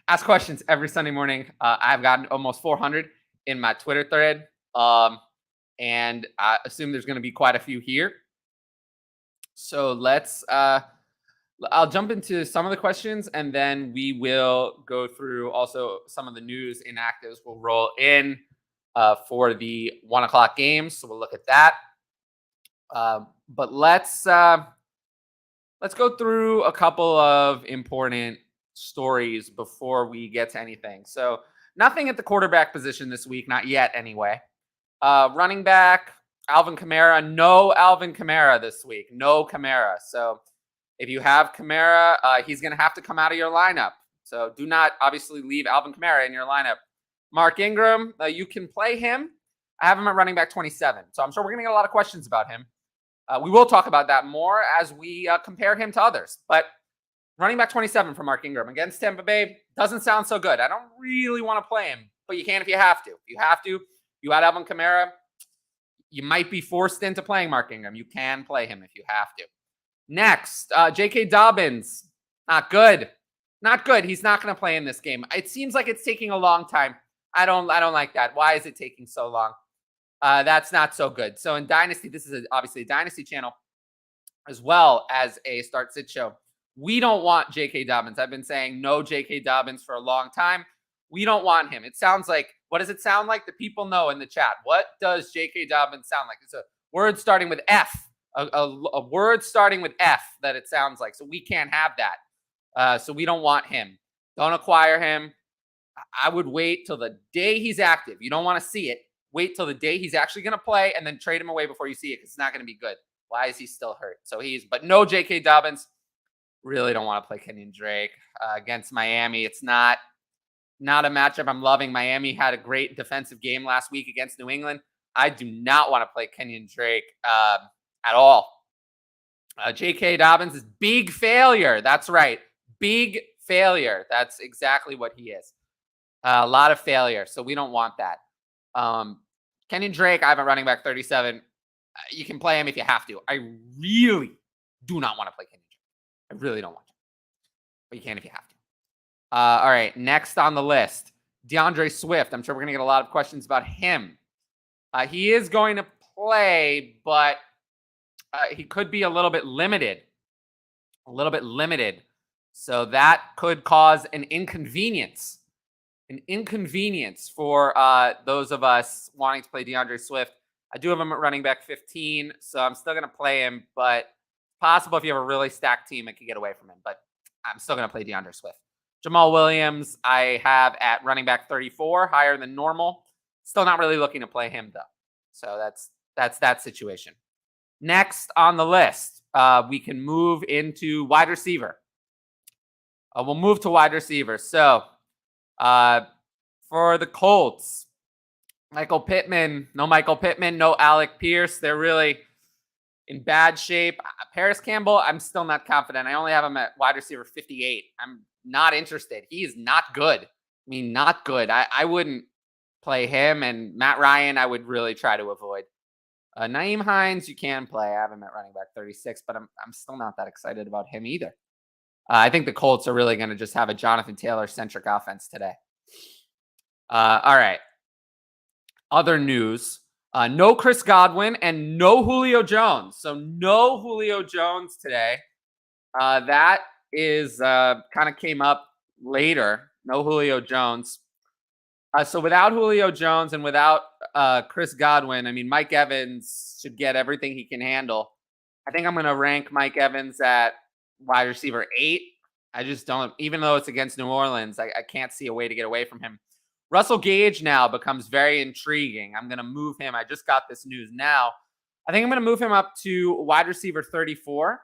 Ask questions every Sunday morning. I've gotten almost 400 in my Twitter thread. And I assume there's going to be quite a few here. So I'll jump into some of the questions and then we will go through also some of the news inactives. We'll roll in for the 1 o'clock games. So we'll look at that. But let's go through a couple of important stories before we get to anything. So nothing at the quarterback position this week, not yet anyway. Running back, Alvin Kamara. No Alvin Kamara this week. No Kamara. So if you have Kamara, he's going to have to come out of your lineup. So do not obviously leave Alvin Kamara in your lineup. Mark Ingram, you can play him. I have him at running back 27. So I'm sure we're going to get a lot of questions about him. We will talk about that more as we compare him to others. But running back 27 for Mark Ingram against Tampa Bay doesn't sound so good. I don't really want to play him, but you can if you have to. If you have to, you had Alvin Kamara, you might be forced into playing Mark Ingram. You can play him if you have to. Next, J.K. Dobbins. Not good. Not good. He's not going to play in this game. It seems like it's taking a long time. I don't like that. Why is it taking so long? That's not so good. So in Dynasty, this is obviously a Dynasty channel as well as a Start Sit show. We don't want J.K. Dobbins. I've been saying no J.K. Dobbins for a long time. We don't want him. It sounds like, what does it sound like? The people know in the chat. What does J.K. Dobbins sound like? It's a word starting with F. A word starting with F that it sounds like. So we can't have that. So we don't want him. Don't acquire him. I would wait till the day he's active. You don't want to see it. Wait till the day he's actually going to play and then trade him away before you see it because it's not going to be good. Why is he still hurt? But no J.K. Dobbins. Really don't want to play Kenyon Drake against Miami. It's not a matchup I'm loving. Miami had a great defensive game last week against New England. I do not want to play Kenyon Drake at all. J.K. Dobbins is big failure. That's right. Big failure. That's exactly what he is. A lot of failure. So we don't want that. Kenyon Drake, I have a running back 37. You can play him if you have to. I really do not want to play Kenyon Drake. I really don't want to. But you can if you have to. All right. Next on the list, Deandre Swift. I'm sure we're going to get a lot of questions about him. He is going to play, but he could be a little bit limited. So that could cause an inconvenience. For those of us wanting to play Deandre Swift. I do have him at running back 15, so I'm still going to play him, but it's possible if you have a really stacked team, it could get away from him, but I'm still going to play Deandre Swift. Jamal Williams, I have at running back 34, higher than normal. Still not really looking to play him, though. So that's that situation. Next on the list, we can move into wide receiver. We'll move to wide receiver. So for the Colts, Pittman, no Alec Pierce. They're really in bad shape. Paris Campbell, I'm still not confident. I only have him at wide receiver 58. I'm not interested. He is not good. Not good. I wouldn't play him. And Matt Ryan, I would really try to avoid. Nyheim Hines, you can play. I have him at running back 36, but I'm still not that excited about him either. I think the Colts are really going to just have a Jonathan Taylor-centric offense today. All right. Other news. No Chris Godwin and no Julio Jones. So no Julio Jones today. That is kind of came up later. No Julio Jones. So without Julio Jones and without Chris Godwin, Mike Evans should get everything he can handle. I think I'm going to rank Mike Evans at wide receiver 8. I just don't, even though it's against New Orleans, I can't see a way to get away from him. Russell Gage now becomes very intriguing. I'm going to move him. I just got this news now. I think I'm going to move him up to wide receiver 34.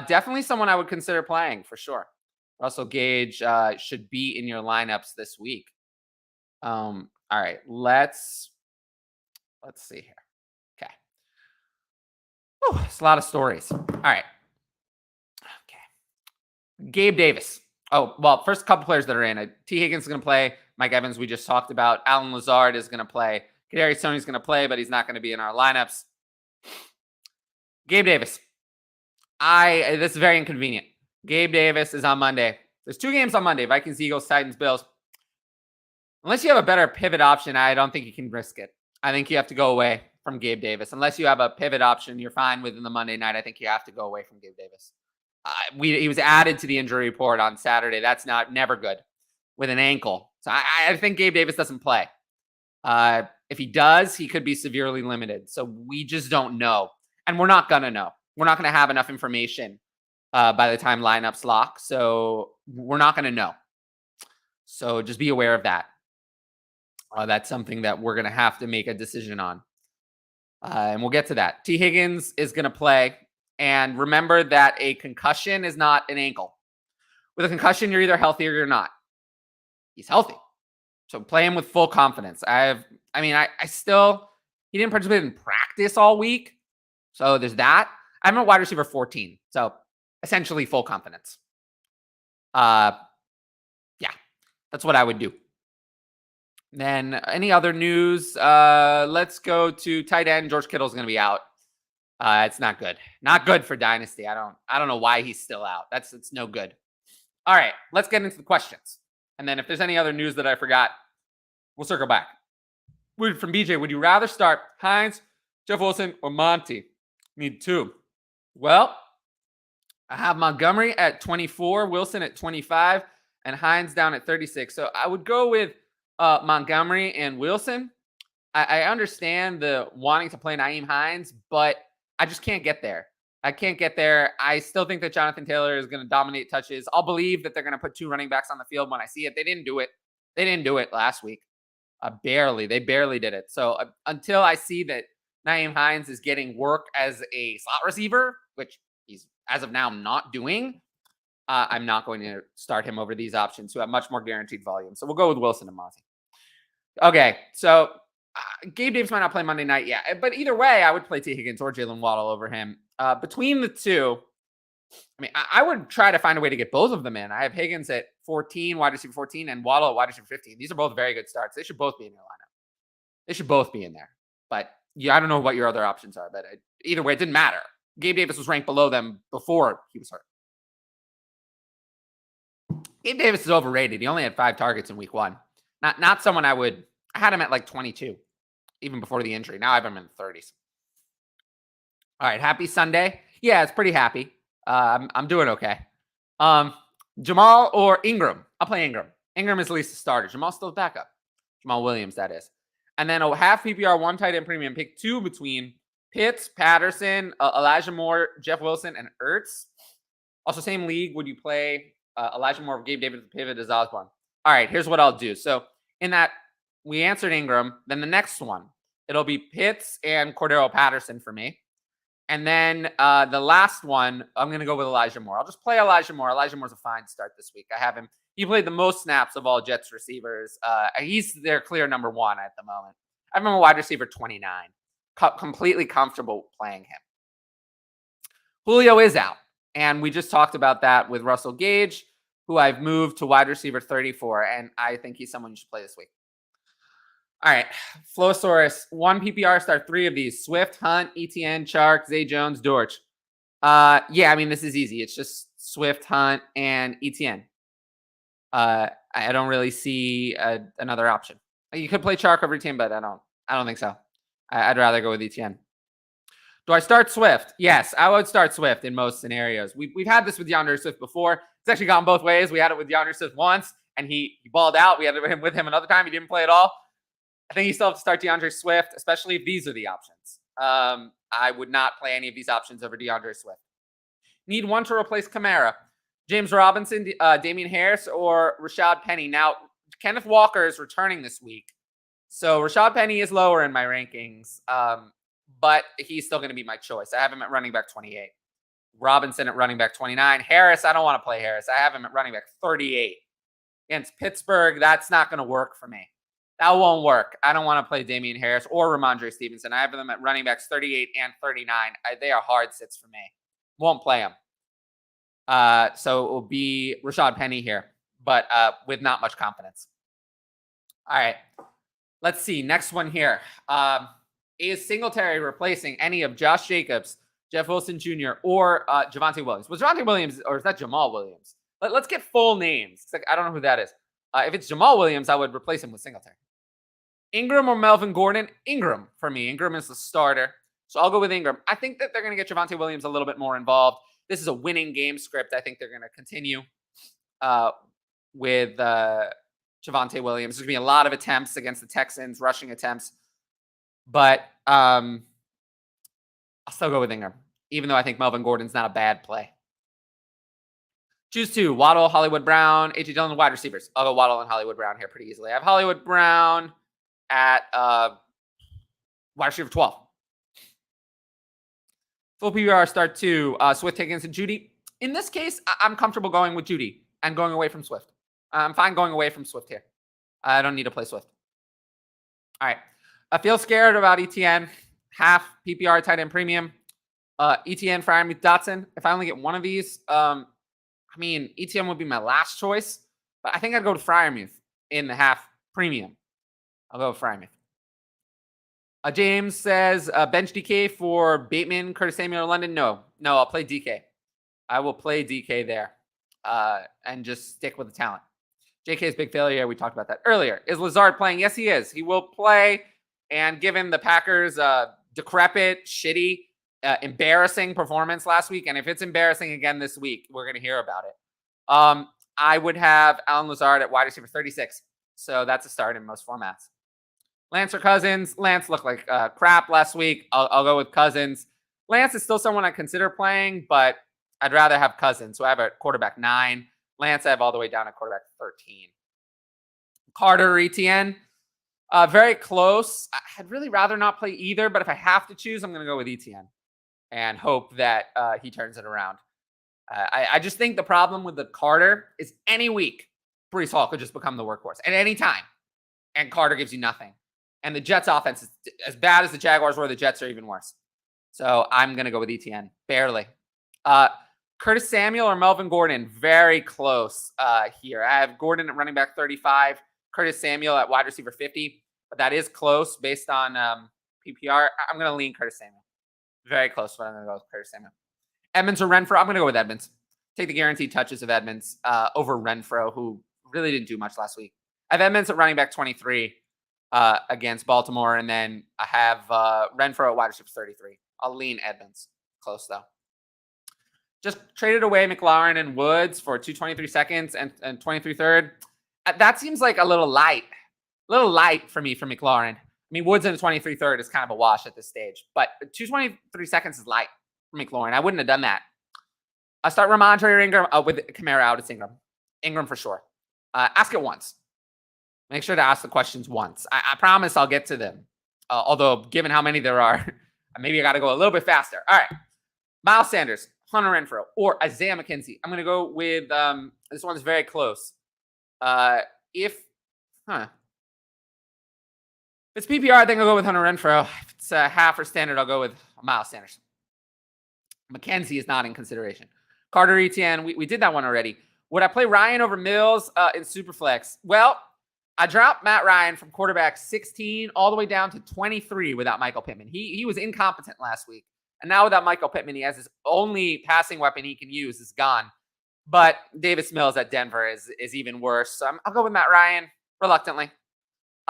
Definitely someone I would consider playing for sure. Russell Gage should be in your lineups this week. All right, let's see here. Okay. Whew, it's a lot of stories. All right. Okay. Gabe Davis. Oh, well, first a couple players that are in. T. Higgins is going to play. Mike Evans, we just talked about. Alan Lazard is going to play. Kadarius Toney is going to play, but he's not going to be in our lineups. Gabe Davis. This is very inconvenient. Gabe Davis is on Monday. There's 2 games on Monday, Vikings, Eagles, Titans, Bills. Unless you have a better pivot option, I don't think you can risk it. I think you have to go away from Gabe Davis. Unless you have a pivot option, you're fine within the Monday night. I think you have to go away from Gabe Davis. He was added to the injury report on Saturday. That's never good with an ankle. So I think Gabe Davis doesn't play. If he does, he could be severely limited. So we just don't know. And we're not going to know. We're not going to have enough information by the time lineups lock. So we're not going to know. So just be aware of that. That's something that we're going to have to make a decision on. And we'll get to that. T. Higgins is going to play. And remember that a concussion is not an ankle. With a concussion, you're either healthy or you're not. He's healthy. So play him with full confidence. I still, he didn't participate in practice all week. So there's that. I'm a wide receiver 14. So essentially full confidence. Yeah, that's what I would do. Then any other news? Let's go to tight end. George Kittle's going to be out. It's not good. Not good for Dynasty. I don't know why he's still out. It's no good. All right, let's get into the questions. And then if there's any other news that I forgot, we'll circle back. From BJ, would you rather start Hines, Jeff Wilson, or Monty? Need 2. Well, I have Montgomery at 24, Wilson at 25, and Hines down at 36. So I would go with Montgomery and Wilson. I understand the wanting to play Nyheim Hines, but I just can't get there. I can't get there. I still think that Jonathan Taylor is going to dominate touches. I'll believe that they're going to put 2 running backs on the field when I see it. They didn't do it. They didn't do it last week. Barely. They barely did it. So until I see that Nyheim Hines is getting work as a slot receiver, which he's as of now not doing, I'm not going to start him over these options who have much more guaranteed volume. So we'll go with Wilson and Monty. Okay, so Gabe Davis might not play Monday night, yeah. But either way, I would play T. Higgins or Jalen Waddle over him. Between the two, I would try to find a way to get both of them in. I have Higgins at 14, wide receiver 14, and Waddle at wide receiver 15. These are both very good starts. They should both be in your lineup. They should both be in there. But yeah, I don't know what your other options are. But either way, it didn't matter. Gabe Davis was ranked below them before he was hurt. Gabe Davis is overrated. He only had 5 targets in week 1. Not someone I had him at like 22, even before the injury. Now I have him in the 30s. All right, happy Sunday. Yeah, it's pretty happy. I'm doing okay. Jamal or Ingram? I'll play Ingram. Ingram is at least a starter. Jamal's still a backup. Jamal Williams, that is. And then a half PPR, 1 tight end premium. Pick 2 between Pitts, Patterson, Elijah Moore, Jeff Wilson, and Ertz. Also, same league. Would you play Elijah Moore, Gabe Davis, pivot as Osborne? All right, here's what I'll do. So in that, we answered Ingram. Then the next one, it'll be Pitts and Cordell Patterson for me. And then the last one, I'm going to go with Elijah Moore. I'll just play Elijah Moore. Elijah Moore's a fine start this week. I have him. He played the most snaps of all Jets receivers. He's their clear number 1 at the moment. I have him a wide receiver 29. Completely comfortable playing him. Julio is out. And we just talked about that with Russell Gage, who I've moved to wide receiver 34. And I think he's someone you should play this week. All right, Flosaurus, 1 PPR, start 3 of these. Swift, Hunt, ETN, Chark, Zay Jones, Dortch. Yeah, this is easy. It's just Swift, Hunt, and ETN. I don't really see another option. You could play Chark over ETN, but I don't think so. I'd rather go with ETN. Do I start Swift? Yes, I would start Swift in most scenarios. We've had this with Deandre Swift before. It's actually gone both ways. We had it with Deandre Swift once, and he balled out. We had it with him another time. He didn't play at all. I think you still have to start Deandre Swift, especially if these are the options. I would not play any of these options over Deandre Swift. Need 1 to replace Kamara. James Robinson, Damian Harris, or Rashad Penny. Now, Kenneth Walker is returning this week. So Rashad Penny is lower in my rankings, but he's still going to be my choice. I have him at running back 28. Robinson at running back 29. Harris, I don't want to play Harris. I have him at running back 38. Against Pittsburgh, that's not going to work for me. That won't work. I don't want to play Damian Harris or Ramondre Stevenson. I have them at running backs 38 and 39. They are hard sits for me. Won't play them. So it will be Rashad Penny here, but with not much confidence. All right. Let's see. Next one here. Is Singletary replacing any of Josh Jacobs, Jeff Wilson Jr., or Javonte Williams? Was Javonte Williams, or is that Jamal Williams? Let's get full names. It's like, I don't know who that is. If it's Jamal Williams, I would replace him with Singletary. Ingram or Melvin Gordon? Ingram for me. Ingram is the starter. So I'll go with Ingram. I think that they're going to get Javonte Williams a little bit more involved. This is a winning game script. I think they're going to continue with Javonte Williams. There's going to be a lot of attempts against the Texans, rushing attempts. But I'll still go with Ingram, even though I think Melvin Gordon's not a bad play. Choose two. Waddle, Hollywood Brown, A.J. Dillon, wide receivers. I'll go Waddle and Hollywood Brown here pretty easily. I have Hollywood Brown at wide receiver 12. Full PPR start 2. Swift, Higgins, and Judy. In this case, I'm comfortable going with Judy and going away from Swift. I'm fine going away from Swift here. I don't need to play Swift. All right. I feel scared about ETN. Half PPR tight end premium. ETN, Freiermuth, Dotson. If I only get one of these, ETN would be my last choice. But I think I'd go to Freiermuth in the half premium. I'll go with Freiermuth. James says, bench DK for Bateman, Curtis Samuel, or London. No, I'll play DK. I will play DK there and just stick with the talent. JK's big failure. We talked about that earlier. Is Lazard playing? Yes, he is. He will play. And given the Packers' decrepit, shitty, embarrassing performance last week, and if it's embarrassing again this week, we're going to hear about it. I would have Allen Lazard at wide receiver 36. So that's a start in most formats. Lance or Cousins? Lance looked like crap last week. I'll go with Cousins. Lance is still someone I consider playing, but I'd rather have Cousins. So I have a quarterback 9. Lance I have all the way down at quarterback 13. Carter or ETN? Very close. I'd really rather not play either, but if I have to choose, I'm going to go with ETN and hope that he turns it around. I just think the problem with the Carter is any week, Breece Hall could just become the workhorse at any time, and Carter gives you nothing. And the Jets' offense is as bad as the Jaguars were. The Jets are even worse. So I'm going to go with ETN, barely. Curtis Samuel or Melvin Gordon? Very close here. I have Gordon at running back 35, Curtis Samuel at wide receiver 50. But that is close based on PPR. I'm going to lean Curtis Samuel. Very close, but I'm going to go with Curtis Samuel. Edmonds or Renfro? I'm going to go with Edmonds. Take the guaranteed touches of Edmonds over Renfro, who really didn't do much last week. I have Edmonds at running back 23 against Baltimore, and then I have Renfro at wide receiver 33. I'll lean Edmonds. Close, though. Just traded away McLaurin and Woods for 223 seconds and 23 third. That seems like a little light. A little light for me for McLaurin. I mean, Woods in the 23 third is kind of a wash at this stage, but 223 seconds is light for McLaurin. I wouldn't have done that. I'll start Ramondre or Ingram with Kamara out. It's Ingram. Ingram for sure. Ask it once. Make sure to ask the questions once. I promise I'll get to them. Although, given how many there are, maybe I got to go a little bit faster. All right. Miles Sanders, Hunter Renfro, or Isaiah McKenzie. I'm going to go with, this one's very close. If it's PPR, I think I'll go with Hunter Renfro. If it's half or standard, I'll go with Miles Sanders. McKenzie is not in consideration. Carter Etienne, we did that one already. Would I play Ryan over Mills in Superflex? Well, I dropped Matt Ryan from quarterback 16 all the way down to 23 without Michael Pittman. He was incompetent last week. And now without Michael Pittman, he has his only passing weapon he can use is gone. But Davis Mills at Denver is even worse. So I'll go with Matt Ryan reluctantly.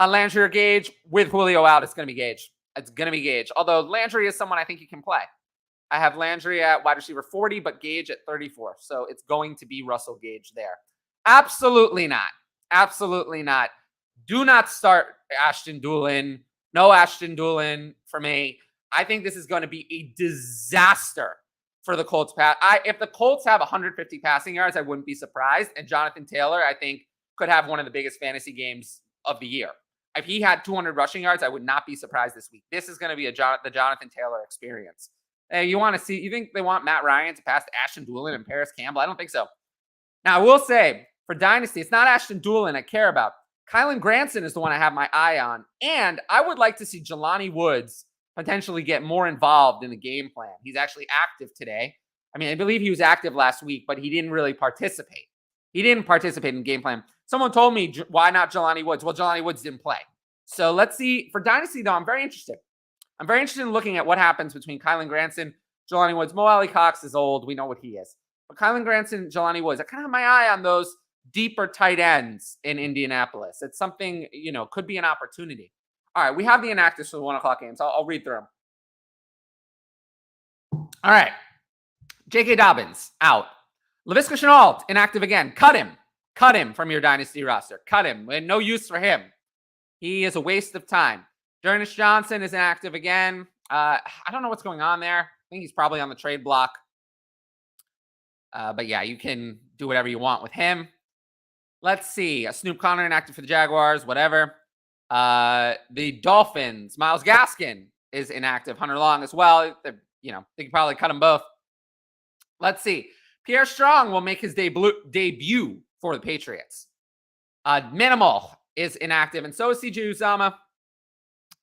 Landry or Gage, with Julio out, it's going to be Gage. It's going to be Gage. Although Landry is someone I think he can play. I have Landry at wide receiver 40, but Gage at 34. So it's going to be Russell Gage there. Absolutely not. Absolutely not. Do not start Ashton Doolin. No Ashton Doolin for me. I think this is going to be a disaster for the Colts. If the Colts have 150 passing yards, I wouldn't be surprised. And Jonathan Taylor, I think, could have one of the biggest fantasy games of the year. If he had 200 rushing yards, I would not be surprised this week. This is going to be the Jonathan Taylor experience. You want to see? You think they want Matt Ryan to pass to Ashton Doolin and Paris Campbell? I don't think so. Now, I will say, for Dynasty, it's not Ashton Doolin I care about. Kylan Granson is the one I have my eye on. And I would like to see Jelani Woods potentially get more involved in the game plan. He's actually active today. I mean, I believe he was active last week, but he didn't really participate. He didn't participate in the game plan. Someone told me, why not Jelani Woods? Well, Jelani Woods didn't play. So let's see. For Dynasty, though, I'm very interested. I'm very interested in looking at what happens between Kylan Granson, Jelani Woods. Mo Alley Cox is old. We know what he is. But Kylan Granson, Jelani Woods, I kind of have my eye on those deeper tight ends in Indianapolis. It's something, could be an opportunity. All right, we have the inactives for the 1 o'clock games. I'll read through them. All right. J.K. Dobbins, out. Laviska Shenault, inactive again. Cut him. Cut him from your Dynasty roster. Cut him. No use for him. He is a waste of time. Dearness Johnson is inactive again. I don't know what's going on there. I think he's probably on the trade block. But yeah, you can do whatever you want with him. Let's see. Snoop Conner inactive for the Jaguars, whatever. The Dolphins, Myles Gaskin is inactive. Hunter Long as well. They can probably cut them both. Let's see. Pierre Strong will make his debut for the Patriots. Minimal is inactive, and so is C.J. Uzomah.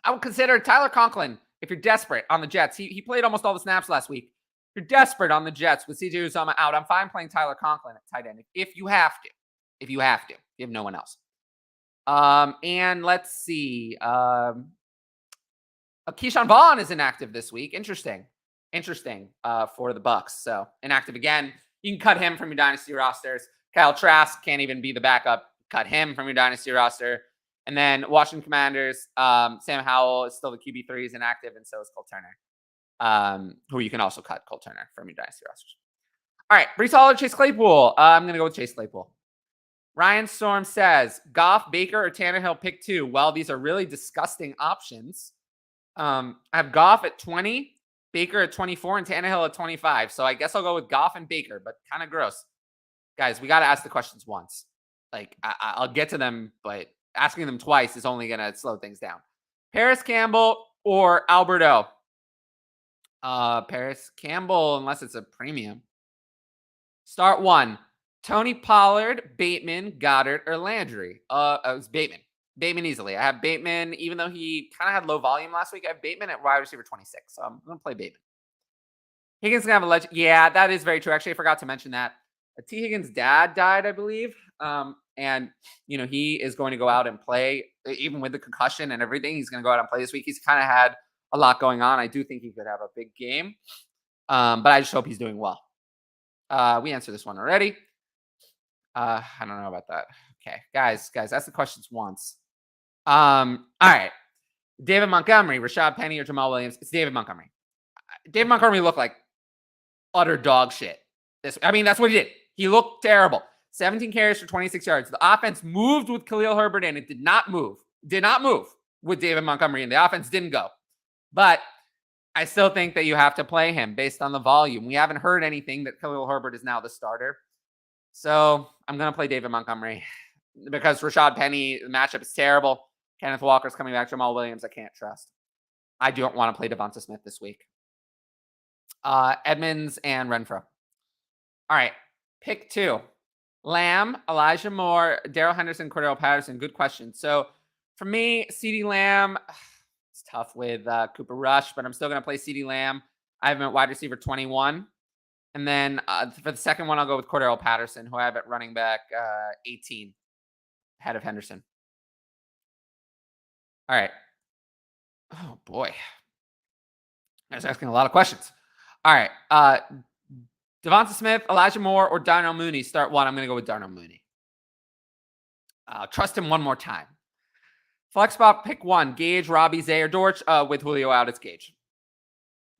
I would consider Tyler Conklin if you're desperate on the Jets. He played almost all the snaps last week. If you're desperate on the Jets with C.J. Uzomah out, I'm fine playing Tyler Conklin at tight end if you have to. If you have no one else. And let's see. Keyshawn Vaughn is inactive this week. Interesting for the Bucks. So inactive again. You can cut him from your Dynasty rosters. Kyle Trask can't even be the backup. Cut him from your Dynasty roster. And then Washington Commanders, Sam Howell is still the QB3, is inactive, and so is Cole Turner, who you can also cut Cole Turner from your Dynasty rosters. All right, Breece Hall or Chase Claypool. I'm going to go with Chase Claypool. Ryan Storm says, Goff, Baker, or Tannehill, pick 2. Well, these are really disgusting options. I have Goff at 20, Baker at 24, and Tannehill at 25. So I guess I'll go with Goff and Baker, but kind of gross. Guys, we got to ask the questions once. Like, I'll get to them, but asking them twice is only going to slow things down. Paris Campbell or Alberto? Paris Campbell, unless it's a premium. Start 1. Tony Pollard, Bateman, Goddard, or Landry? It was Bateman. Bateman easily. I have Bateman, even though he kind of had low volume last week. I have Bateman at wide receiver 26, so I'm going to play Bateman. Higgins going to have a legend. Yeah, that is very true. Actually, I forgot to mention that. T. Higgins' dad died, I believe. And, he is going to go out and play, even with the concussion and everything. He's going to go out and play this week. He's kind of had a lot going on. I do think he could have a big game. But I just hope he's doing well. We answered this one already. I don't know about that. Okay, guys, ask the questions once. All right. David Montgomery, Rashad Penny, or Jamal Williams? It's David Montgomery. David Montgomery looked like utter dog shit. That's what he did. He looked terrible. 17 carries for 26 yards. The offense moved with Khalil Herbert, and it did not move. Did not move with David Montgomery, and the offense didn't go. But I still think that you have to play him based on the volume. We haven't heard anything that Khalil Herbert is now the starter. So I'm going to play David Montgomery because Rashad Penny, the matchup is terrible. Kenneth Walker's coming back. Jamal Williams, I can't trust. I don't want to play Devonta Smith this week. Edmonds and Renfro. All right. Pick 2. Lamb, Elijah Moore, Daryl Henderson, Cordell Patterson. Good question. So for me, CeeDee Lamb, it's tough with Cooper Rush, but I'm still going to play CeeDee Lamb. I have him at wide receiver 21. And then for the second one, I'll go with Cordell Patterson, who I have at running back 18, ahead of Henderson. All right. Oh, boy. I was asking a lot of questions. All right. Devonta Smith, Elijah Moore, or Darnell Mooney. Start 1. I'm going to go with Darnell Mooney. Trust him one more time. Flex spot, pick 1. Gage, Robbie, Zay, or Dortch. With Julio out, it's Gage.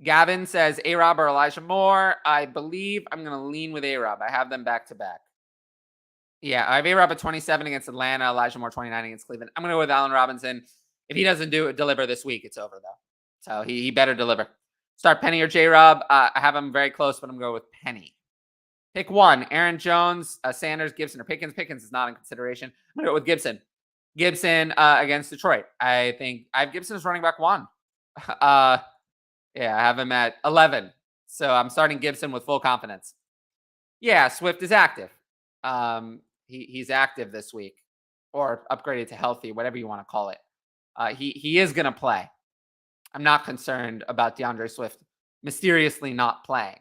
Gavin says A-Rob or Elijah Moore. I believe I'm going to lean with A-Rob. I have them back to back. Yeah, I have A-Rob at 27 against Atlanta, Elijah Moore 29 against Cleveland. I'm going to go with Allen Robinson. If he doesn't deliver this week, it's over, though. So he better deliver. Start Penny or J-Rob. I have him very close, but I'm going to go with Penny. Pick 1. Aaron Jones, Sanders, Gibson, or Pickens. Pickens is not in consideration. I'm going to go with Gibson. Gibson against Detroit. I think I have Gibson as running back 1. Yeah, I have him at 11. So I'm starting Gibson with full confidence. Yeah, Swift is active. He's active this week, or upgraded to healthy, whatever you want to call it. He is going to play. I'm not concerned about Deandre Swift mysteriously not playing.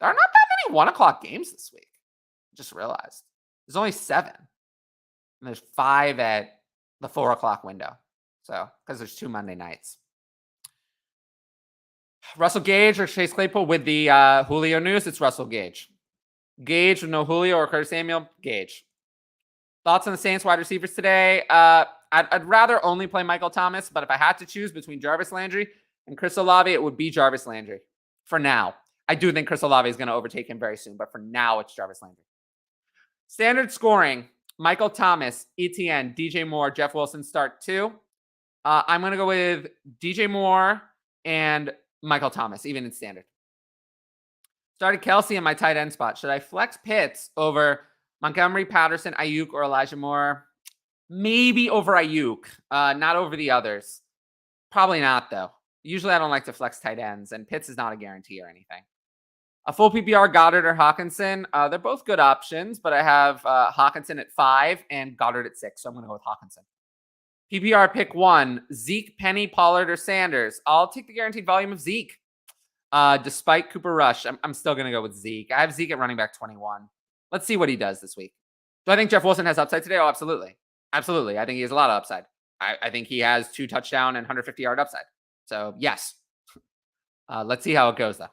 There are not that many 1 o'clock games this week. I just realized. There's only 7. And there's 5 at the 4 o'clock window. So, because there's 2 Monday nights. Russell Gage or Chase Claypool with the Julio news? It's Russell Gage. Gage with no Julio or Curtis Samuel. Gage. Thoughts on the Saints wide receivers today? I'd rather only play Michael Thomas, but if I had to choose between Jarvis Landry and Chris Olave, it would be Jarvis Landry for now. I do think Chris Olave is going to overtake him very soon, but for now, it's Jarvis Landry. Standard scoring, Michael Thomas, ETN, DJ Moore, Jeff Wilson start 2. I'm going to go with DJ Moore and Michael Thomas, even in standard. Started Kelsey in my tight end spot. Should I flex Pitts over Montgomery, Patterson, Ayuk, or Elijah Moore? Maybe over Ayuk, not over the others. Probably not, though. Usually I don't like to flex tight ends, and Pitts is not a guarantee or anything. A full PPR, Goddard or Hawkinson. They're both good options, but I have Hawkinson at 5 and Goddard at 6, so I'm going to go with Hawkinson. PPR, pick 1. Zeke, Penny, Pollard, or Sanders. I'll take the guaranteed volume of Zeke. Despite Cooper Rush, I'm still going to go with Zeke. I have Zeke at running back 21. Let's see what he does this week. Do I think Jeff Wilson has upside today? Oh, absolutely. Absolutely. I think he has a lot of upside. I think he has 2 touchdown and 150-yard upside. So, yes. Let's see how it goes, though.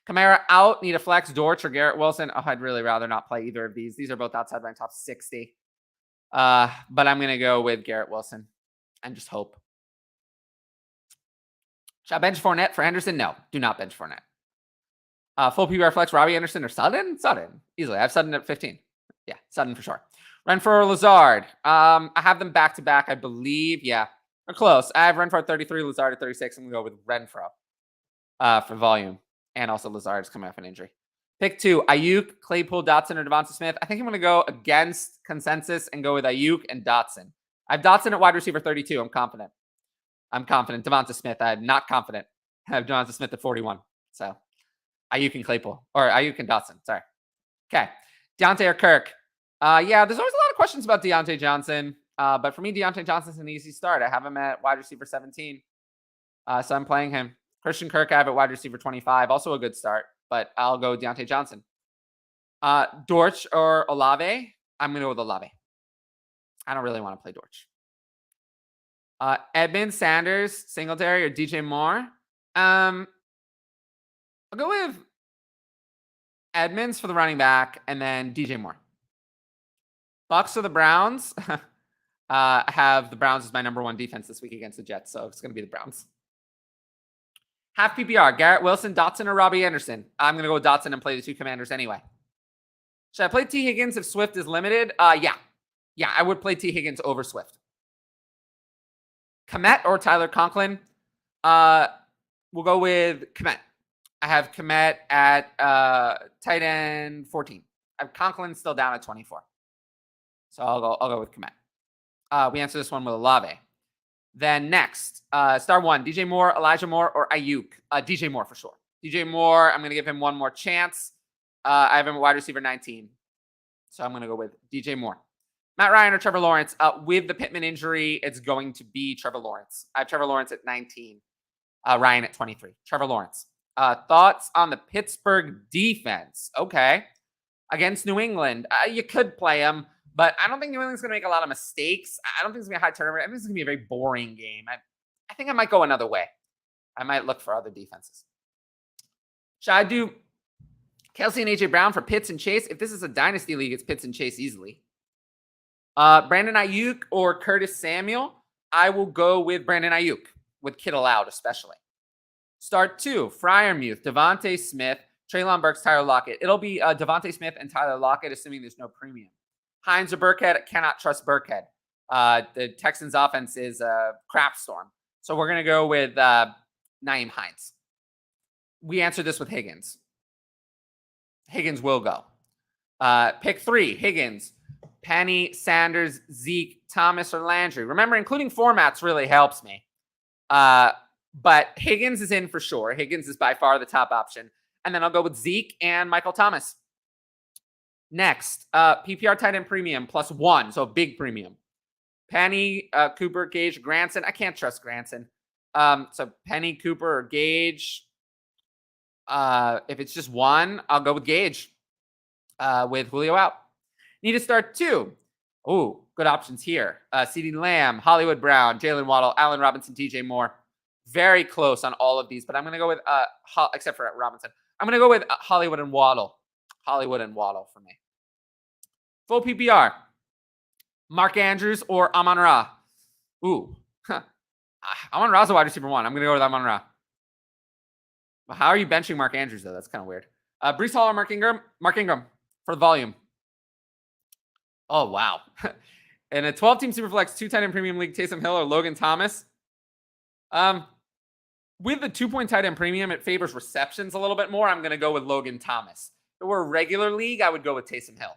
Kamara out. Need a flex. Dortch or Garrett Wilson. Oh, I'd really rather not play either of these. These are both outside my top 60. But I'm going to go with Garrett Wilson and just hope. Should I bench Fournette for Henderson? No, do not bench Fournette. Full PPR flex, Robbie Anderson or Sutton? Sutton. Easily. I have Sutton at 15. Yeah, Sutton for sure. Renfro or Lazard. I have them back-to-back, I believe. Yeah, they're close. I have Renfro at 33, Lazard at 36. I'm going to go with Renfro for volume. And also Lazard's coming off an injury. Pick 2, Ayuk, Claypool, Dotson, or Devonta Smith. I think I'm going to go against consensus and go with Ayuk and Dotson. I have Dotson at wide receiver 32. I'm confident. Devonta Smith. I'm not confident. I have Devonta Smith at 41. So Ayuk and Claypool. Or Ayuk and Dotson. Sorry. Okay. Deontay or Kirk. Yeah, there's always a lot of questions about Deontay Johnson. But for me, Deontay Johnson's an easy start. I have him at wide receiver 17. So I'm playing him. Christian Kirk, I have at wide receiver 25. Also a good start. But I'll go Deontay Johnson. Dortch or Olave. I'm going to go with Olave. I don't really want to play Dortch. Edmonds, Sanders, Singletary, or DJ Moore. I'll go with Edmonds for the running back and then DJ Moore. Bucks or the Browns. I have the Browns as my number 1 defense this week against the Jets, so it's going to be the Browns. Half PPR, Garrett Wilson, Dotson, or Robbie Anderson. I'm going to go with Dotson and play the 2 Commanders anyway. Should I play T. Higgins if Swift is limited? Yeah. Yeah, I would play T. Higgins over Swift. Kmet or Tyler Conklin? We'll go with Kmet. I have Kmet at tight end 14. I have Conklin still down at 24. So I'll go with Kmet. We answer this one with Olave. Then next, star 1, DJ Moore, Elijah Moore, or Ayuk. DJ Moore for sure. DJ Moore, I'm going to give him one more chance. I have him at wide receiver 19. So I'm going to go with DJ Moore. Matt Ryan or Trevor Lawrence. With the Pittman injury, it's going to be Trevor Lawrence. I have Trevor Lawrence at 19. Ryan at 23. Trevor Lawrence. Thoughts on the Pittsburgh defense? Okay. Against New England, you could play them, but I don't think New England's going to make a lot of mistakes. I don't think it's going to be a high turnover. I think it's going to be a very boring game. I think I might go another way. I might look for other defenses. Should I do Kelsey and A.J. Brown for Pitts and Chase? If this is a dynasty league, it's Pitts and Chase easily. Brandon Ayuk or Curtis Samuel? I will go with Brandon Ayuk, with Kittle out especially. Start 2, Freiermuth, Devontae Smith, Treylon Burks, Tyler Lockett. It'll be Devontae Smith and Tyler Lockett, assuming there's no premium. Hines or Burkhead? Cannot trust Burkhead. The Texans' offense is a crap storm. So we're going to go with Nyheim Hines. We answered this with Higgins. Higgins will go. Pick 3, Higgins, Penny, Sanders, Zeke, Thomas, or Landry. Remember, including formats really helps me. But Higgins is in for sure. Higgins is by far the top option. And then I'll go with Zeke and Michael Thomas. Next, PPR tight end premium +1. So a big premium. Penny, Cooper, Gage, Granson. I can't trust Granson. So Penny, Cooper, or Gage. If it's just one, I'll go with Gage with Julio out. Need to start 2. Oh, good options here. CeeDee Lamb, Hollywood Brown, Jalen Waddle, Allen Robinson, DJ Moore. Very close on all of these, but I'm going to go with, except for Robinson. I'm going to go with Hollywood and Waddle. Hollywood and Waddle for me. Full PPR. Mark Andrews or Amon-Ra? Ooh. Amon-Ra's a wide receiver 1. I'm going to go with Amon-Ra. How are you benching Mark Andrews, though? That's kind of weird. Breece Hall or Mark Ingram? Mark Ingram for the volume. Oh, wow. In a 12-team Superflex 2 tight end premium league, Taysom Hill or Logan Thomas? With the 2-point tight end premium, it favors receptions a little bit more. I'm going to go with Logan Thomas. If it were a regular league, I would go with Taysom Hill.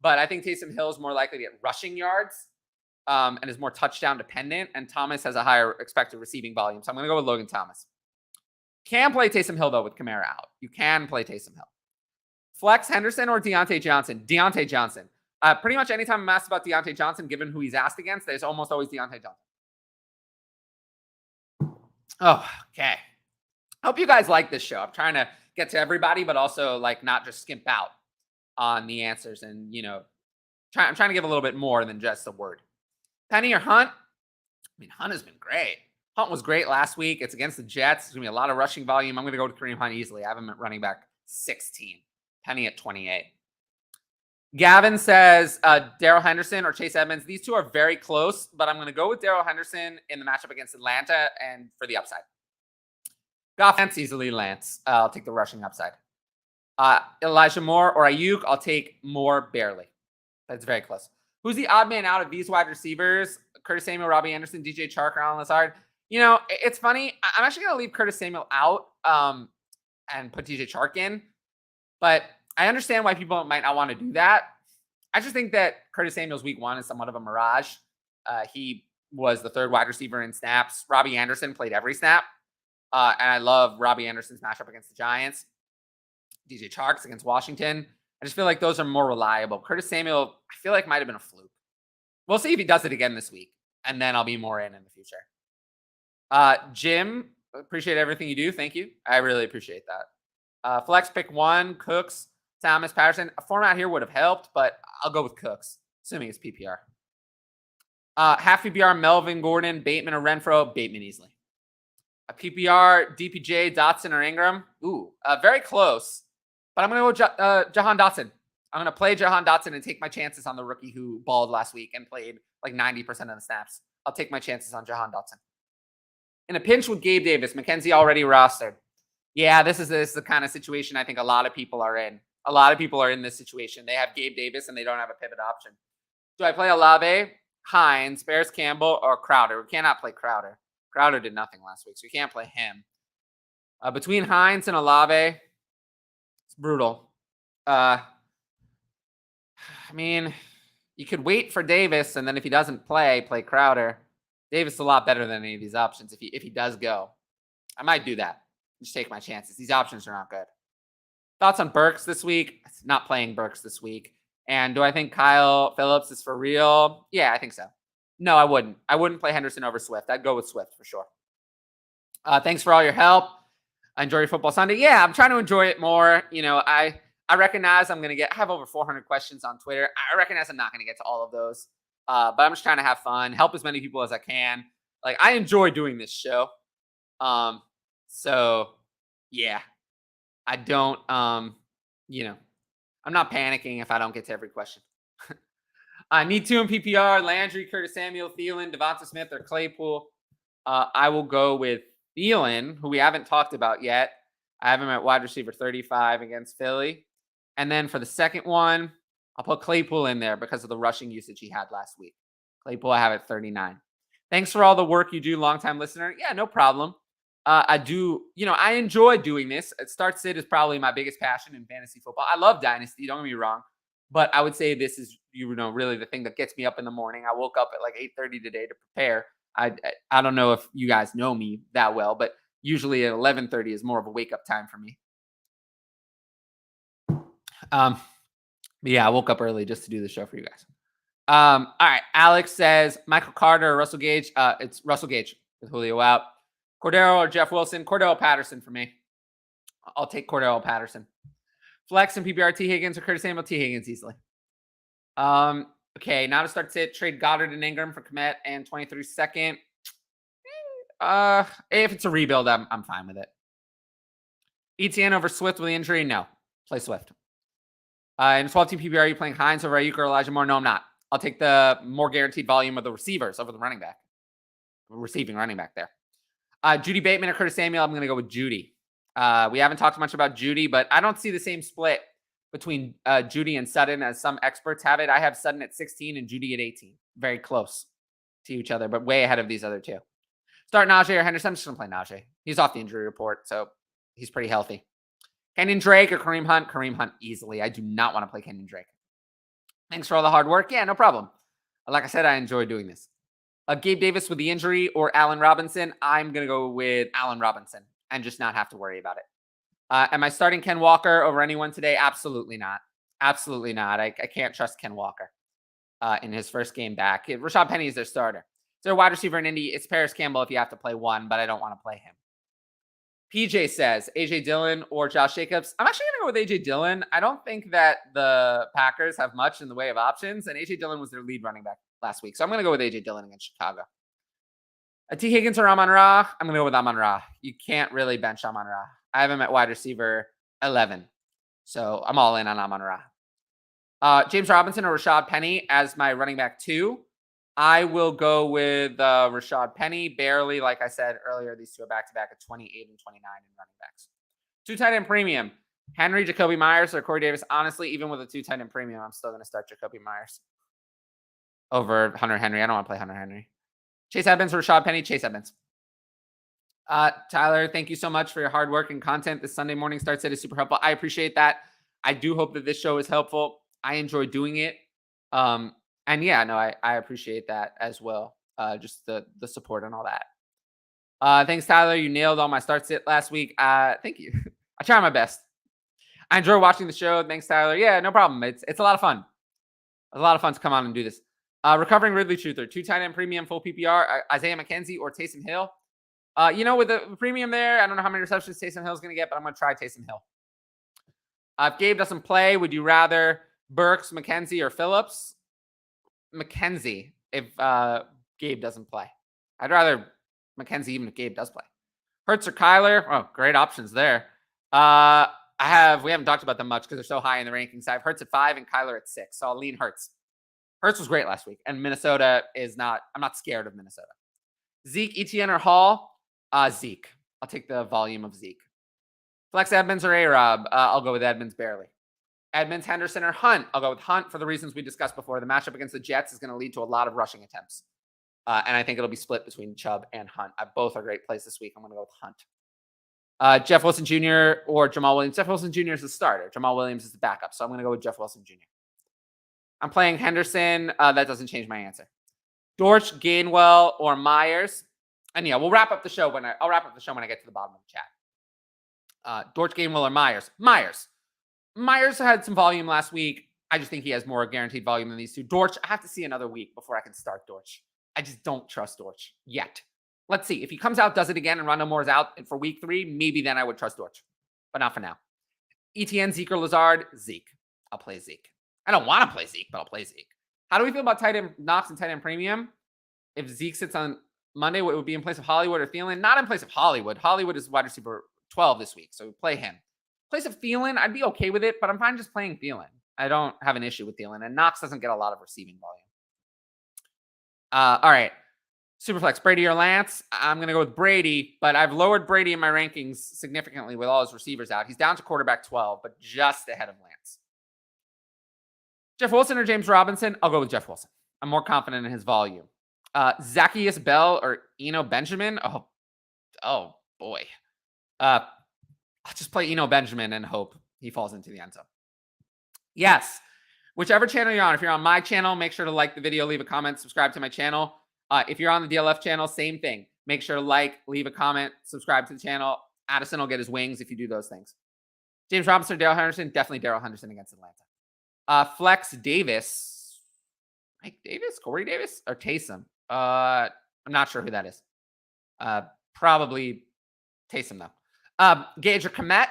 But I think Taysom Hill is more likely to get rushing yards and is more touchdown dependent. And Thomas has a higher expected receiving volume. So I'm going to go with Logan Thomas. Can play Taysom Hill, though, with Kamara out. You can play Taysom Hill. Flex Henderson or Deontay Johnson? Deontay Johnson. Pretty much anytime I'm asked about Deontay Johnson, given who he's asked against, there's almost always Deontay Johnson. Oh, okay. Hope you guys like this show. I'm trying to get to everybody, but also like not just skimp out on the answers and, I'm trying to give a little bit more than just a word. Penny or Hunt? I mean, Hunt has been great. Hunt was great last week. It's against the Jets. There's going to be a lot of rushing volume. I'm going to go to Kareem Hunt easily. I have him at running back 16. Penny at 28. Gavin says Daryl Henderson or Chase Edmonds. These two are very close, but I'm going to go with Daryl Henderson in the matchup against Atlanta and for the upside. Goff Lance easily Lance. I'll take the rushing upside. Elijah Moore or Ayuk. I'll take Moore barely. That's very close. Who's the odd man out of these wide receivers? Curtis Samuel, Robbie Anderson, DJ Chark, or Alan Lazard. It's funny. I'm actually going to leave Curtis Samuel out and put DJ Chark in. But I understand why people might not want to do that. I just think that Curtis Samuel's week 1 is somewhat of a mirage. He was the 3rd wide receiver in snaps. Robbie Anderson played every snap. And I love Robbie Anderson's matchup against the Giants. DJ Chark's against Washington. I just feel like those are more reliable. Curtis Samuel, I feel like might have been a fluke. We'll see if he does it again this week. And then I'll be more in the future. Jim, appreciate everything you do. Thank you. I really appreciate that. Flex pick 1, Cooks, Thomas, Patterson. A format here would have helped, but I'll go with Cooks, assuming it's PPR. Half PPR, Melvin Gordon, Bateman or Renfro. Bateman easily. A PPR, DPJ, Dotson or Ingram. Ooh, very close. But I'm going to go Jahan Dotson. I'm going to play Jahan Dotson and take my chances on the rookie who balled last week and played like 90% of the snaps. I'll take my chances on Jahan Dotson. In a pinch with Gabe Davis, McKenzie already rostered. Yeah, this is the kind of situation I think a lot of people are in. A lot of people are in this situation. They have Gabe Davis and they don't have a pivot option. Do I play Olave, Hines, Bears Campbell, or Crowder? We cannot play Crowder. Crowder did nothing last week, so we can't play him. Between Hines and Olave, it's brutal. I mean, you could wait for Davis, and then if he doesn't play Crowder. Davis is a lot better than any of these options if he does go. I might do that. Just take my chances. These options are not good. Thoughts on Burks this week? Not playing Burks this week. And do I think Kyle Phillips is for real? Yeah, I think so. No, I wouldn't. I wouldn't play Henderson over Swift. I'd go with Swift for sure. Thanks for all your help. I enjoy your football Sunday. Yeah, I'm trying to enjoy it more. I recognize I'm going to have over 400 questions on Twitter. I recognize I'm not going to get to all of those. But I'm just trying to have fun, help as many people as I can. Like, I enjoy doing this show. So yeah, I don't, I'm not panicking if I don't get to every question. I need 2 in PPR, Landry, Curtis Samuel, Thielen, Devonta Smith, or Claypool. I will go with Thielen, who we haven't talked about yet. I have him at wide receiver 35 against Philly. And then for the second one, I'll put Claypool in there because of the rushing usage he had last week. Claypool, I have at 39. Thanks for all the work you do, longtime listener. Yeah, no problem. I enjoy doing this. Start sit is probably my biggest passion in fantasy football. I love Dynasty, don't get me wrong. But I would say this is, really the thing that gets me up in the morning. I woke up at like 8:30 today to prepare. I don't know if you guys know me that well, but usually at 11:30 is more of a wake up time for me. Yeah, I woke up early just to do the show for you guys. All right. Alex says Michael Carter or Russell Gage. It's Russell Gage with Julio out. Cordell or Jeff Wilson. Cordell Patterson for me. I'll take Cordell Patterson. Flex and PPR T. Higgins or Curtis Samuel. T. Higgins easily. Okay, now to start sit. Trade Goddard and Ingram for Kmet and 23 second. If it's a rebuild, I'm fine with it. ETN over Swift with the injury. No, play Swift. In 12-team PPR, are you playing Hines over Ayuk or Elijah Moore? No, I'm not. I'll take the more guaranteed volume of the receivers over the running back. Receiving running back there. Judy Bateman or Curtis Samuel? I'm going to go with Judy. We haven't talked much about Judy, but I don't see the same split between Judy and Sutton as some experts have it. I have Sutton at 16 and Judy at 18. Very close to each other, but way ahead of these other two. Start Najee or Henderson? I'm just going to play Najee. He's off the injury report, so he's pretty healthy. Kenyon Drake or Kareem Hunt? Kareem Hunt easily. I do not want to play Kenyon Drake. Thanks for all the hard work. Yeah, no problem. Like I said, I enjoy doing this. Gabe Davis with the injury or Allen Robinson? I'm going to go with Allen Robinson and just not have to worry about it. Am I starting Ken Walker over anyone today? Absolutely not. Absolutely not. I can't trust Ken Walker in his first game back. Rashad Penny is their starter. Is there a wide receiver in Indy? It's Paris Campbell if you have to play one, but I don't want to play him. PJ says, AJ Dillon or Josh Jacobs. I'm actually going to go with AJ Dillon. I don't think that the Packers have much in the way of options, and AJ Dillon was their lead running back last week. So I'm going to go with AJ Dillon against Chicago. T. Higgins or Amon-Ra? I'm going to go with Amon-Ra. You can't really bench Amon-Ra. I have him at wide receiver 11. So I'm all in on Amon-Ra. James Robinson or Rashad Penny as my running back 2. I will go with Rashad Penny. Barely, like I said earlier, these two are back-to-back at 28 and 29 in running backs. 2 tight end premium. Henry, Jacoby Myers, or Corey Davis. Honestly, even with a 2 tight end premium, I'm still going to start Jacoby Myers over Hunter Henry. I don't want to play Hunter Henry. Chase Edmonds or Rashad Penny? Chase Edmonds. Tyler, thank you so much for your hard work and content. This Sunday morning start set is super helpful. I appreciate that. I do hope that this show is helpful. I enjoy doing it. And yeah, no, I appreciate that as well. Just the support and all that. Thanks, Tyler. You nailed all my start sit last week. Thank you. I try my best. I enjoy watching the show. Thanks, Tyler. Yeah, no problem. It's a lot of fun. It's a lot of fun to come on and do this. Recovering Ridley Truther, 2 tight end premium, full PPR, Isaiah McKenzie or Taysom Hill. With the premium there, I don't know how many receptions Taysom Hill is going to get, but I'm going to try Taysom Hill. If Gabe doesn't play, would you rather Burks, McKenzie, or Phillips? McKenzie, if Gabe doesn't play. I'd rather McKenzie even if Gabe does play. Hurts or Kyler? Oh, great options there. We haven't talked about them much because they're so high in the rankings. I have Hurts at 5 and Kyler at 6, so I'll lean Hurts. Hurts was great last week, and Minnesota is not. I'm not scared of Minnesota. Zeke, Etienne, or Hall? Zeke. I'll take the volume of Zeke. Flex Edmonds or A-Rob? I'll go with Edmonds barely. Edmonds, Henderson, or Hunt? I'll go with Hunt for the reasons we discussed before. The matchup against the Jets is going to lead to a lot of rushing attempts. And I think it'll be split between Chubb and Hunt. Both are great plays this week. I'm going to go with Hunt. Jeff Wilson Jr. or Jamal Williams. Jeff Wilson Jr. is the starter. Jamal Williams is the backup. So I'm going to go with Jeff Wilson Jr. I'm playing Henderson. That doesn't change my answer. Dortch, Gainwell, or Myers. And yeah, we'll wrap up the show I'll wrap up the show when I get to the bottom of the chat. Dortch, Gainwell, or Myers. Myers had some volume last week. I just think he has more guaranteed volume than these two. Dortch, I have to see another week before I can start Dortch. I just don't trust Dortch yet. Let's see. If he comes out, does it again, and Rondale Moore is out for week 3, maybe then I would trust Dortch. But not for now. ETN, Zeke, or Lazard? Zeke. I'll play Zeke. I don't want to play Zeke, but I'll play Zeke. How do we feel about tight end Knox and tight end premium? If Zeke sits on Monday, what would be in place of Hollywood or Thielen? Not in place of Hollywood. Hollywood is wide receiver 12 this week, so we play him. In place of Thielen, I'd be okay with it, but I'm fine just playing Thielen. I don't have an issue with Thielen, and Knox doesn't get a lot of receiving volume. All right. Superflex, Brady or Lance? I'm going to go with Brady, but I've lowered Brady in my rankings significantly with all his receivers out. He's down to quarterback 12, but just ahead of Lance. Jeff Wilson or James Robinson? I'll go with Jeff Wilson. I'm more confident in his volume. Zacchaeus Bell or Eno Benjamin? Oh boy. I'll just play Eno Benjamin and hope he falls into the end zone. Yes. Whichever channel you're on. If you're on my channel, make sure to like the video, leave a comment, subscribe to my channel. If you're on the DLF channel, same thing. Make sure to like, leave a comment, subscribe to the channel. Addison will get his wings if you do those things. James Robinson or Daryl Henderson? Definitely Daryl Henderson against Atlanta. Flex Davis. Mike Davis? Corey Davis? Or Taysom? I'm not sure who that is. Probably Taysom, though. Gage or Komet?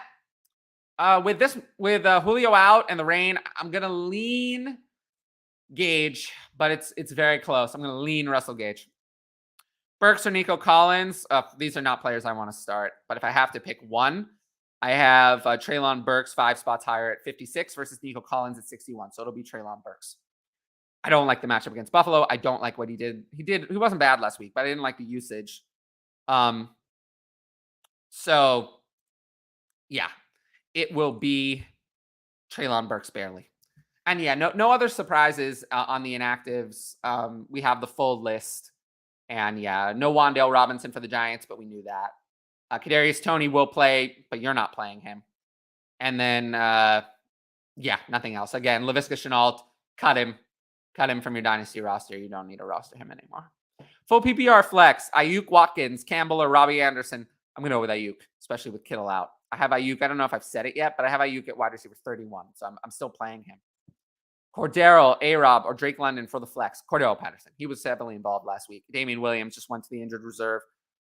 With Julio out and the rain, I'm going to lean Gage, but it's very close. I'm going to lean Russell Gage. Burks or Nico Collins? These are not players I want to start, but if I have to pick one, I have Treylon Burks 5 spots higher at 56 versus Nico Collins at 61. So it'll be Treylon Burks. I don't like the matchup against Buffalo. I don't like what he did. He wasn't bad last week, but I didn't like the usage. So yeah, it will be Treylon Burks barely. And yeah, no other surprises on the inactives. We have the full list. And yeah, no Wan'Dale Robinson for the Giants, but we knew that. Kadarius Toney will play, but you're not playing him. And then, yeah, nothing else. Again, Laviska Shenault, cut him. Cut him from your Dynasty roster. You don't need to roster him anymore. Full PPR flex, Ayuk, Watkins, Campbell, or Robbie Anderson. I'm going to go with Ayuk, especially with Kittle out. I have Ayuk. I don't know if I've said it yet, but I have Ayuk at wide receiver 31. So I'm still playing him. Cordell, A-Rob, or Drake London for the flex. Cordell Patterson. He was heavily involved last week. Damian Williams just went to the injured reserve.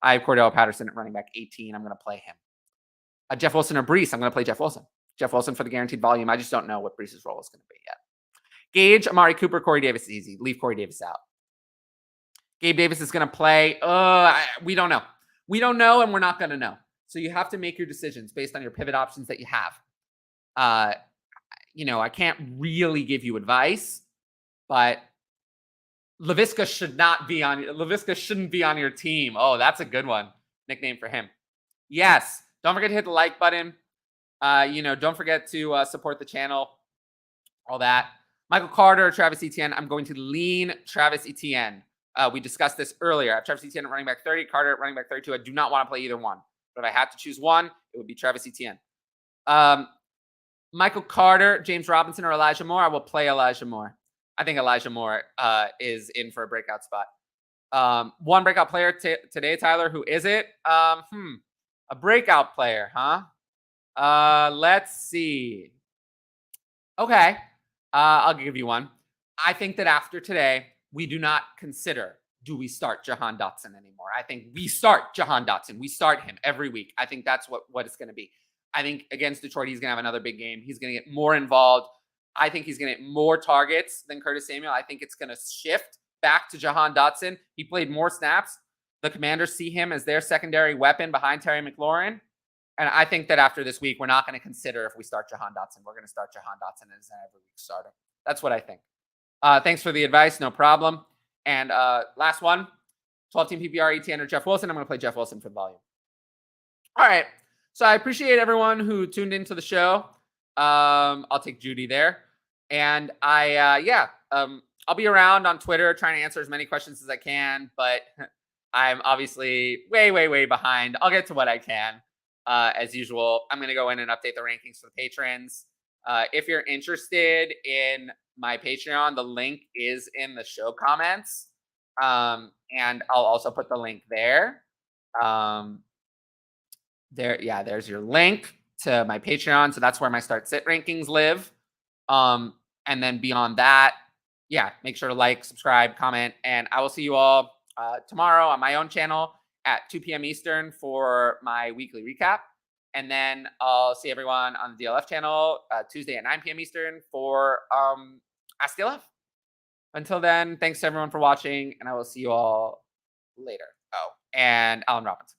I have Cordell Patterson at running back 18. I'm going to play him. Jeff Wilson or Breece. I'm going to play Jeff Wilson. Jeff Wilson for the guaranteed volume. I just don't know what Breece's role is going to be yet. Gage, Amari Cooper, Corey Davis is easy. Leave Corey Davis out. Gabe Davis is going to play. We don't know. We don't know, and we're not going to know. So you have to make your decisions based on your pivot options that you have. I can't really give you advice, but Laviska shouldn't be on your team. Oh, that's a good one. Nickname for him. Yes. Don't forget to hit the like button. Don't forget to support the channel. All that. Michael Carter, Travis Etienne. I'm going to lean Travis Etienne. We discussed this earlier. I have Travis Etienne at running back 30, Carter at running back 32. I do not want to play either one. But if I had to choose one, it would be Travis Etienne. Michael Carter, James Robinson, or Elijah Moore. I will play Elijah Moore. I think Elijah Moore is in for a breakout spot. One breakout player today, Tyler. Who is it? A breakout player, huh? Let's see. Okay. I'll give you one. I think that after today, we do not consider, do we start Jahan Dotson anymore? I think we start Jahan Dotson. We start him every week. I think that's what it's going to be. I think against Detroit, he's going to have another big game. He's going to get more involved. I think he's going to get more targets than Curtis Samuel. I think it's going to shift back to Jahan Dotson. He played more snaps. The Commanders see him as their secondary weapon behind Terry McLaurin. And I think that after this week, we're not going to consider if we start Jahan Dotson. We're going to start Jahan Dotson as an every week starter. That's what I think. Thanks for the advice. No problem. And last one, 12-team PPR, ETN, or Jeff Wilson. I'm going to play Jeff Wilson for the volume. All right. So I appreciate everyone who tuned into the show. I'll take Judy there. And I'll be around on Twitter trying to answer as many questions as I can. But I'm obviously way, way, way behind. I'll get to what I can. As usual, I'm going to go in and update the rankings for the patrons. If you're interested in my Patreon, the link is in the show comments. And I'll also put the link there. There's your link to my Patreon. So that's where my start sit rankings live. And then beyond that, make sure to like, subscribe, comment, and I will see you all tomorrow on my own channel at 2 p.m. Eastern for my weekly recap. And then I'll see everyone on the DLF channel Tuesday at 9 p.m. Eastern for Ask DLF. Until then, thanks to everyone for watching, and I will see you all later. Oh, and Allen Robinson.